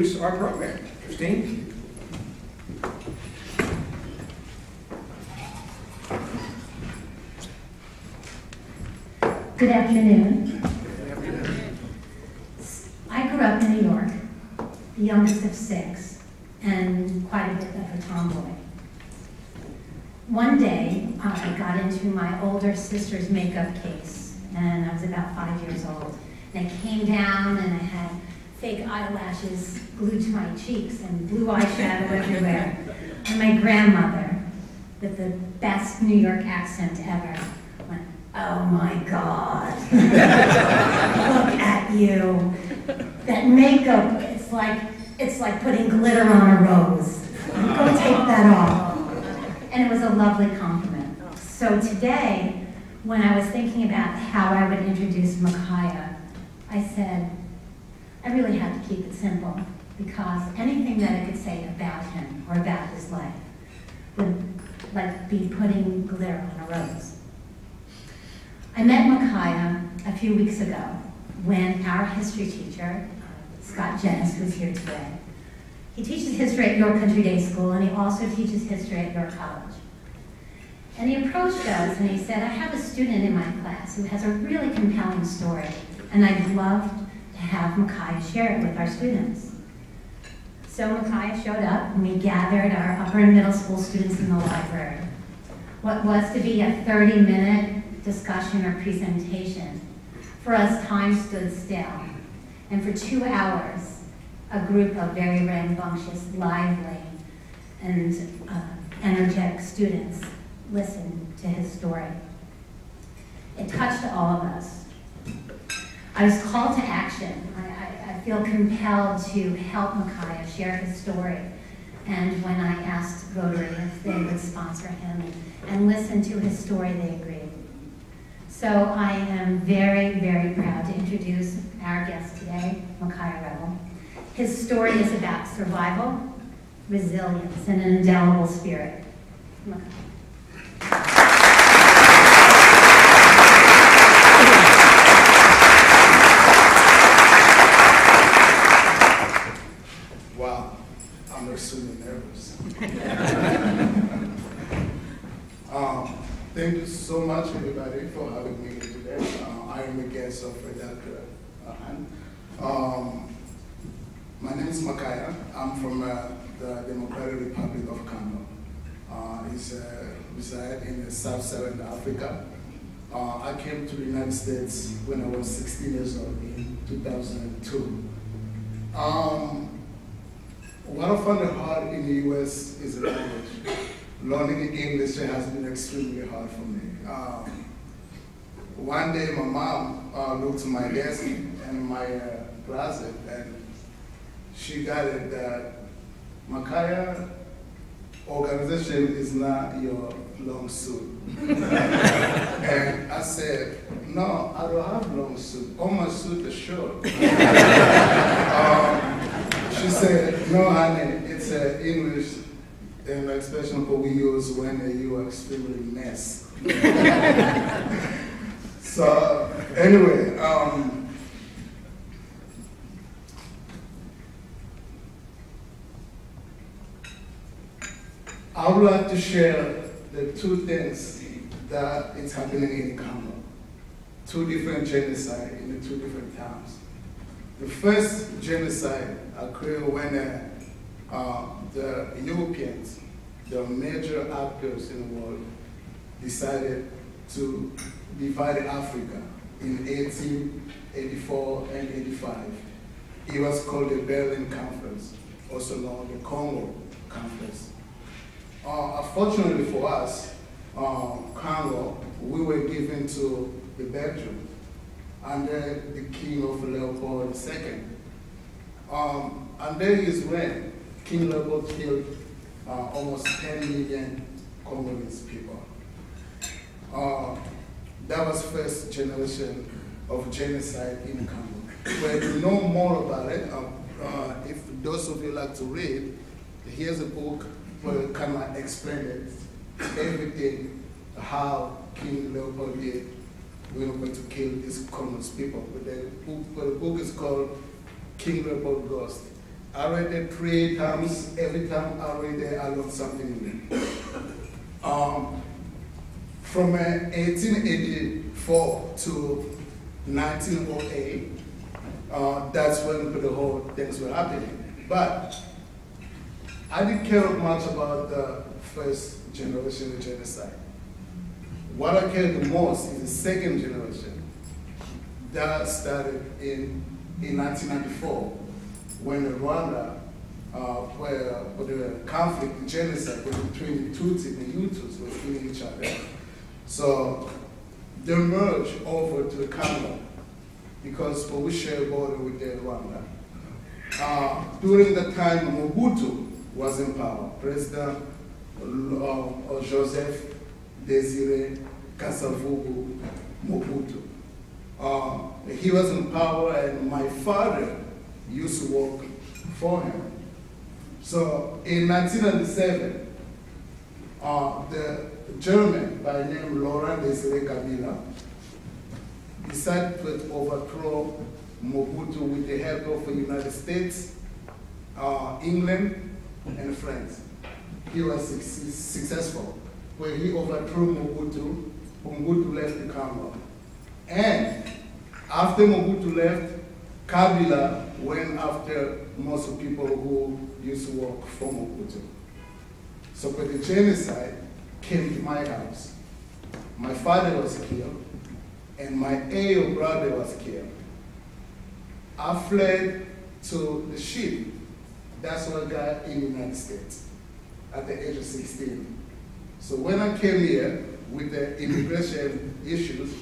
Our program. Christine? Good afternoon. I grew up in New York, the youngest of 6, and quite a bit of a tomboy. One day, I got into my older sister's makeup case, and I was about 5 years old. And I came down and I had fake eyelashes glued to my cheeks and blue eyeshadow everywhere. And my grandmother, with the best New York accent ever, went, "Oh my God, look at you. That makeup, it's like putting glitter on a rose. Go take that off." And it was a lovely compliment. So today, when I was thinking about how I would introduce Makaya, I said, I really had to keep it simple, because anything that I could say about him or about his life would be putting glitter on a rose. I met Makaya a few weeks ago when our history teacher, Scott Jennis, who's here today, he teaches history at York Country Day School, and he also teaches history at York College. And he approached us and he said, I have a student in my class who has a really compelling story, and I'd love to have Makaya share it with our students. So Makaya showed up, and we gathered our upper and middle school students in the library. What was to be a 30-minute discussion or presentation, for us time stood still. And for 2 hours, a group of very rambunctious, lively, and energetic students listened to his story. It touched all of us. I was called to action. I feel compelled to help Makaya share his story. And when I asked Rotary if they would sponsor him and listen to his story, they agreed. So I am very, very proud to introduce our guest today, Makaya Revell. His story is about survival, resilience, and an indelible spirit. Makaya. Wow, I'm extremely nervous. Thank you so much, everybody, for having me here today. I am a guest of Dr. My name is Makaya. I'm from the Democratic Republic of Congo. It's reside in Sub-Saharan Africa. I came to the United States when I was 16 years old in 2002. What I found hard in the US is the language. Learning English has been extremely hard for me. One day my mom looked to my desk and my closet, and she got it that Makaya, organization is not your long suit. And I said, no, I don't have long suit. All my suit is short. She said, no, honey, it's English an expression we use when you are extremely mess. So anyway, I would like to share the 2 things that is happening in Congo. 2 different genocides in the 2 different towns. The first genocide occurred when the Europeans, the major actors in the world, decided to divide Africa in 1884 and 85. It was called the Berlin Conference, also known as the Congo Conference. Unfortunately for us, Congo, we were given to the Belgium under the King of Leopold II. And there is when King Leopold killed almost 10 million Congolese people. That was first generation of genocide in Congo. But to know more about it, if those of you like to read, here's a book where it kind of explains everything, how King Leopold did when he went to kill these Congolese people. But the book is called King Leopold Ghost. I read it 3 times. Every time I read it, I learned something new. From 1884 to 1908, that's when the whole things were happening. But I didn't care much about the first generation of genocide. What I cared the most is the second generation that started in 1994 when Rwanda, where the conflict, the genocide between the Tutsi and the Hutus was killing each other. So they merged over to the Congo because we share a border with Rwanda. During the time Mobutu was in power, President Joseph Désiré Kasavubu Mobutu. He was in power and my father used to work for him. So in 1997, the German by the name Laurent Désiré Kabila decided to overthrow Mobutu with the help of the United States, England, and France. He was successful. When he overthrew Mobutu, Mobutu left the Congo. And after Mobutu left, Kabila went after most of the people who used to work for Mobutu. So when the genocide came to my house, my father was killed, and my elder brother was killed. I fled to the ship. That's what I got in the United States at the age of 16. So when I came here with the immigration issues,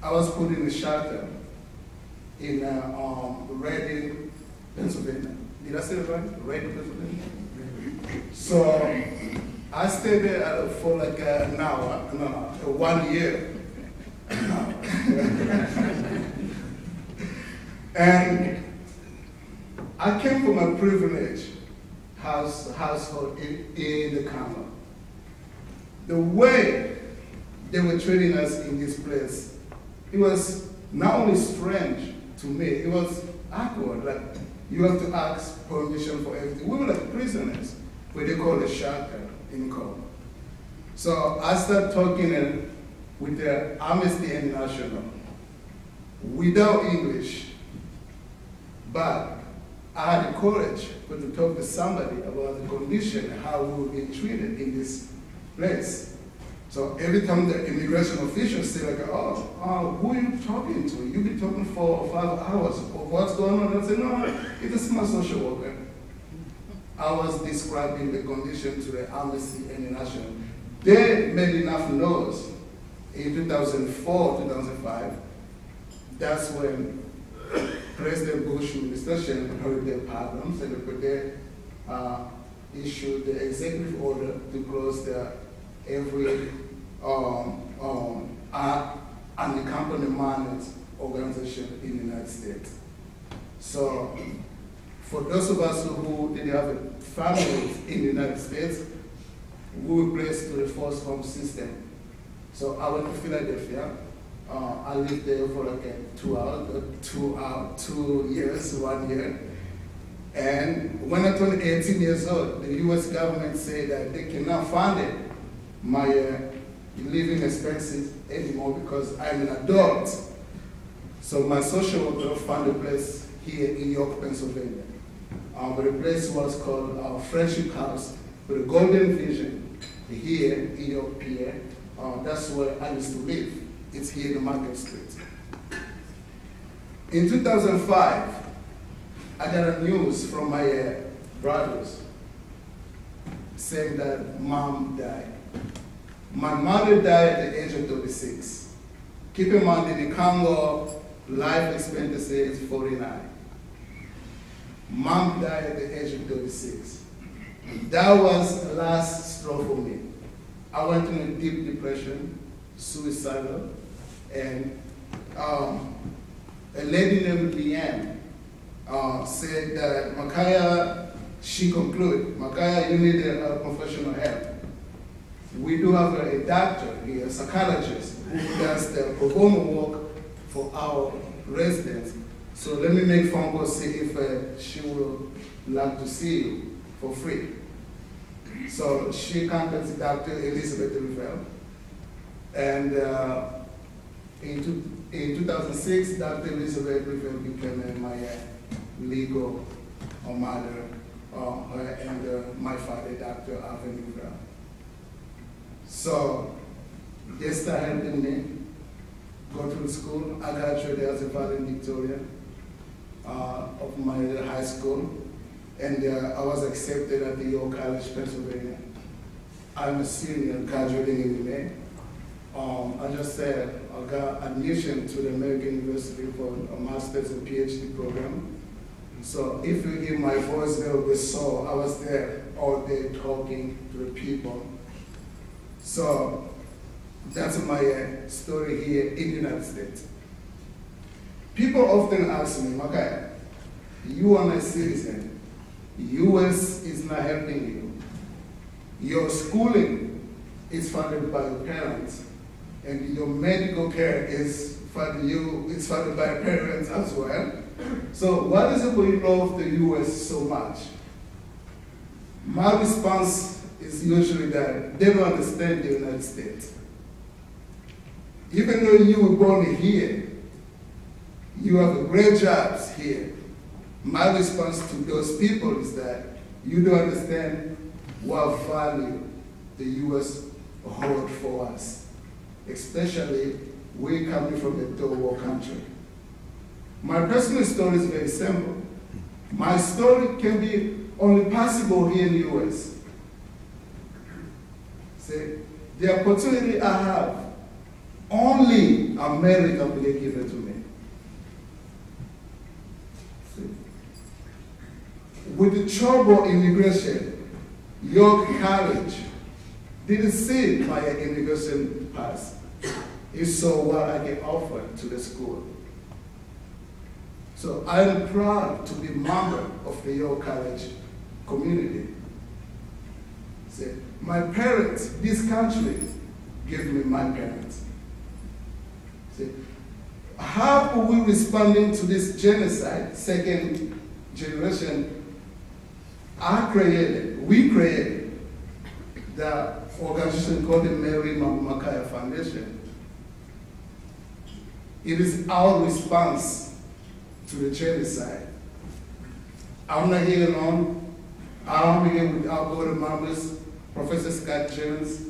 I was put in a shelter in Reading, Pennsylvania. Did I say it right? Reading, Pennsylvania? So I stayed there for like an hour, no, 1 year. And I came from a privileged household in the Congo. The way they were treating us in this place, it was not only strange to me, it was awkward. Like, you have to ask permission for everything. We were like prisoners, where they call a shelter in Congo. So I started talking with the Amnesty International without English, but I had the courage to talk to somebody about the condition and how we were being treated in this place. So every time the immigration officials say like, oh, who are you talking to? You've been talking for 5 hours. What's going on? I say, no, it's my social worker. I was describing the condition to the Amnesty International. They made enough noise in 2004, 2005. That's when President Bush administration heard their problems and they issued the executive order to close every unaccompanied minors organization in the United States. So for those of us who didn't have a family in the United States, we were placed to the forced home system. So I went to Philadelphia. I lived there for like 2 years, 1 year. And when I turned 18 years old, the US government said that they cannot fund it, my living expenses anymore because I'm an adult. So my social worker found a place here in York, Pennsylvania. But the place was called Friendship House with a Golden Vision here in York, PA. That's where I used to live. It's here in the Market Street. In 2005, I got a news from my brothers saying that mom died. My mother died at the age of 36. Keep in mind, in the Congo, life expectancy is 49. Mom died at the age of 36. That was the last straw for me. I went into a deep depression, suicidal, and a lady named Leanne said that, Makaya, she concluded, Makaya, you need a professional help. We do have a doctor here, a psychologist, who does the pro bono work for our residents. So let me make phone calls, see if she will like to see you for free. So she contacted Dr. Elizabeth Revell, and in 2006, Dr. Elizabeth Revell became my legal mother, her and my father, Dr. Alvin Revell. So they started helping me go to school. I graduated as a valedictorian of my high school, and I was accepted at the York College, Pennsylvania. I'm a senior graduating in May. I just said I got admission to the American University for a master's and PhD program. So if you hear my voice there with soul, I was there all day talking to the people. So that's my story here in the United States. People often ask me, Makaya, you are a citizen. US is not helping you. Your schooling is funded by your parents, and your medical care is funded by your parents as well. So why is it we love the US so much? My response is usually that they don't understand the United States. Even though you were born here, you have great jobs here. My response to those people is that you don't understand what value the US hold for us, especially we coming from a third world country. My personal story is very simple. My story can be only possible here in the US. See, the opportunity I have, only America will give it to me. See? With the trouble immigration, York College didn't see my immigration pass. It saw what I can offer to the school. So I'm proud to be a member of the York College community. See, my parents, this country, gave me my parents. See, how are we responding to this genocide, second generation? We created the organization called the Mary Makaya Foundation. It is our response to the genocide. I'm not here alone. I'm here with our board members, Professor Scott Jones,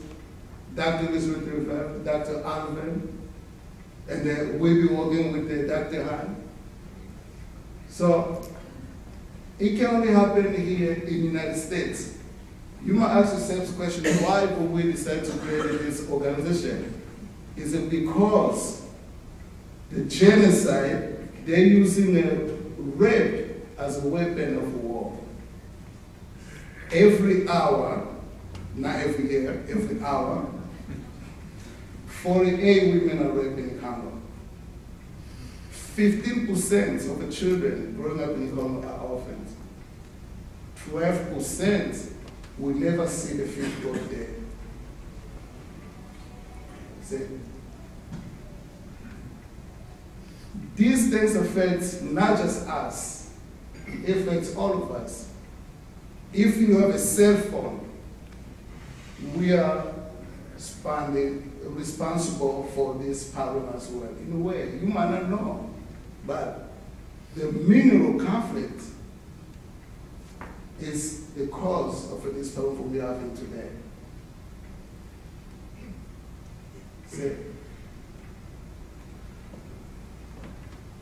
Dr. Elizabeth Revell, Dr. Alvin, and then we'll be working with Dr. Han. So it can only happen here in the United States. You might ask yourself the question, why would we decide to create this organization? Is it because the genocide, they're using rape as a weapon of war? Every hour, not every year, every hour, 48 women are raped in Congo. 15% of the children growing up in Congo are orphans. 12% will never see the fifth birthday. See? These things affect not just us, it affects all of us. If you have a cell phone, we are responsible for this problem as well. In a way, you might not know, but the mineral conflict is the cause of this problem we are having today. See?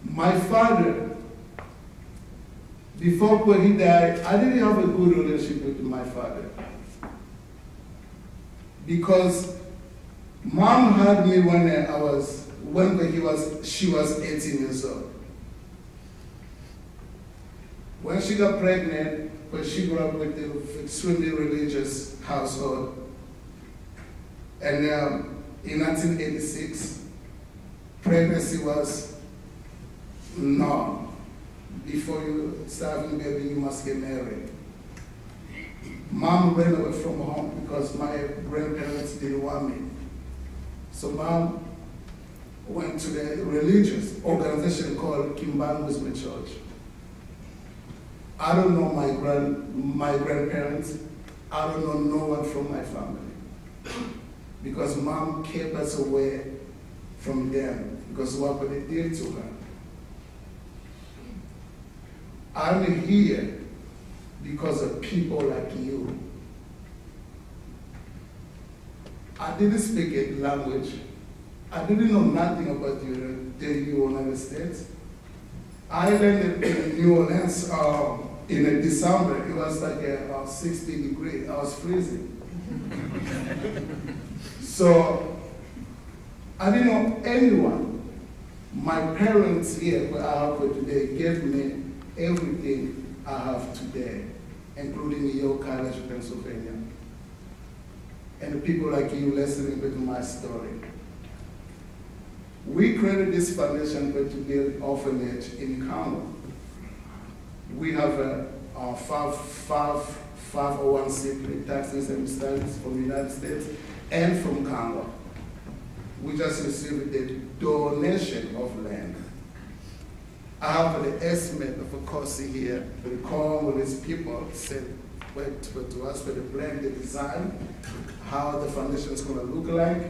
My father, before when he died, I didn't have a good relationship with my father. Because mom had me when she was 18 years old. When she got pregnant, when she grew up with an extremely religious household, and in 1986, pregnancy was no. Before you start having a baby, you must get married. Mom ran away from home because my grandparents didn't want me. So mom went to the religious organization called Kimbangu's Church. I don't know my grandparents. I don't know no one from my family. Because mom kept us away from them because what they did to her. I'm here because of people like you. I didn't speak a language. I didn't know nothing about the United States. I landed in New Orleans in December. It was like 60 degrees. I was freezing. So I didn't know anyone. My parents here, where I have today, gave me everything I have today, including Yale College, Pennsylvania. And the people like you listening to my story. We created this foundation to build orphanage in Congo. We have a 501c3 taxes and studies from the United States and from Congo. We just received the donation of land. I have the estimate of a cost here. The Congolese people said to us for the plan, the design, how the foundation is going to look like,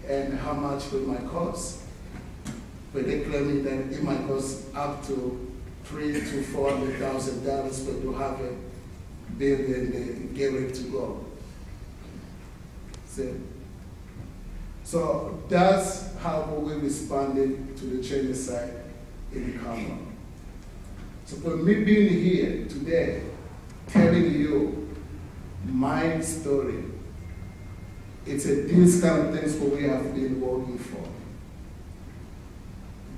and how much it might cost. But they claiming that it might cost up to $300,000 to $400,000 to have a building and get ready to go. So that's how we responded to the genocide in Congo. So for me being here today, telling you my story, it's these kind of things what we have been working for.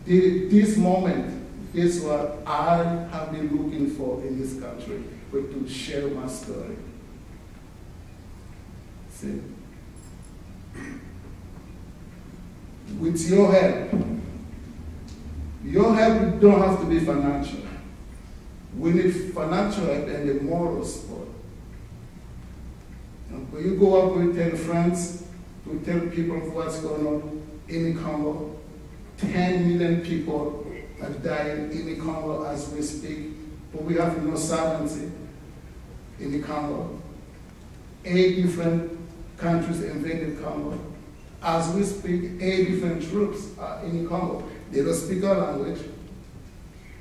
This moment is what I have been looking for in this country, but to share my story. See? With your help don't have to be financial. We need financial help and the moral support. When you go up and tell friends, to tell people what's going on in Congo, 10 million people are dying in Congo as we speak, but we have no sovereignty in Congo. 8 different countries invaded Congo. As we speak, 8 different troops are in Congo. They don't speak our language,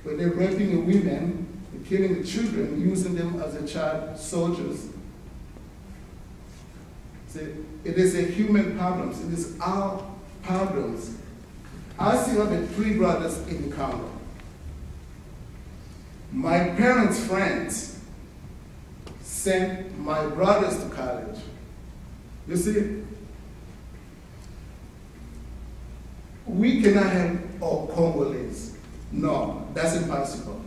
but they're raping the women, they're killing the children, using them as a child soldiers. See, it is a human problem. It is our problems. I still have 3 brothers in Congo. My parents' friends sent my brothers to college. You see, we cannot help all Congolese. No, that's impossible.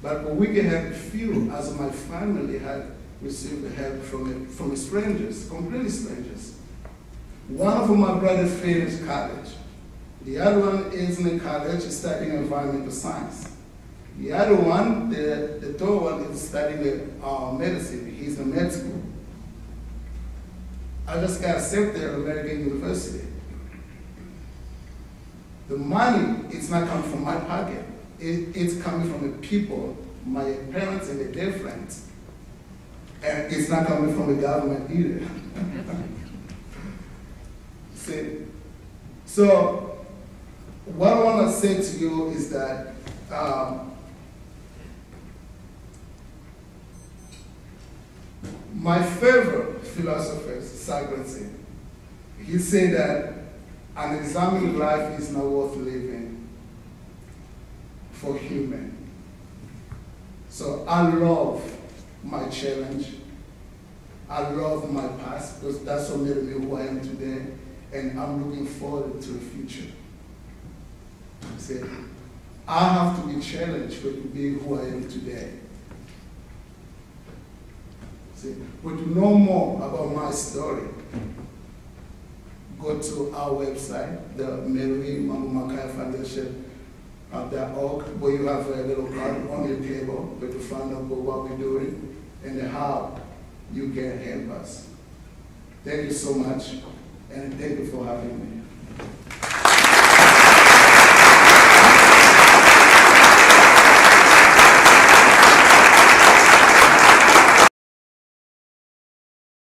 But we can help few, as my family had received help from strangers, completely strangers. One of my brothers finished college. The other one is in college studying environmental science. The other one, the third one, is studying medicine. He's in med school. I just got accepted at American University. The money, it's not coming from my pocket. It's coming from the people, my parents and their friends. And it's not coming from the government either. See? So, what I want to say to you is that my favorite philosopher is Socrates. He said that an examined life is not worth living for human. So I love my challenge. I love my past because that's what made me who I am today, and I'm looking forward to the future. See, I have to be challenged to be who I am today. See, but to know more about my story, go to our website, the Makaya Foundation.org, where you have a little card on your table where to find out what we're doing and how you can help us. Thank you so much, and thank you for having me.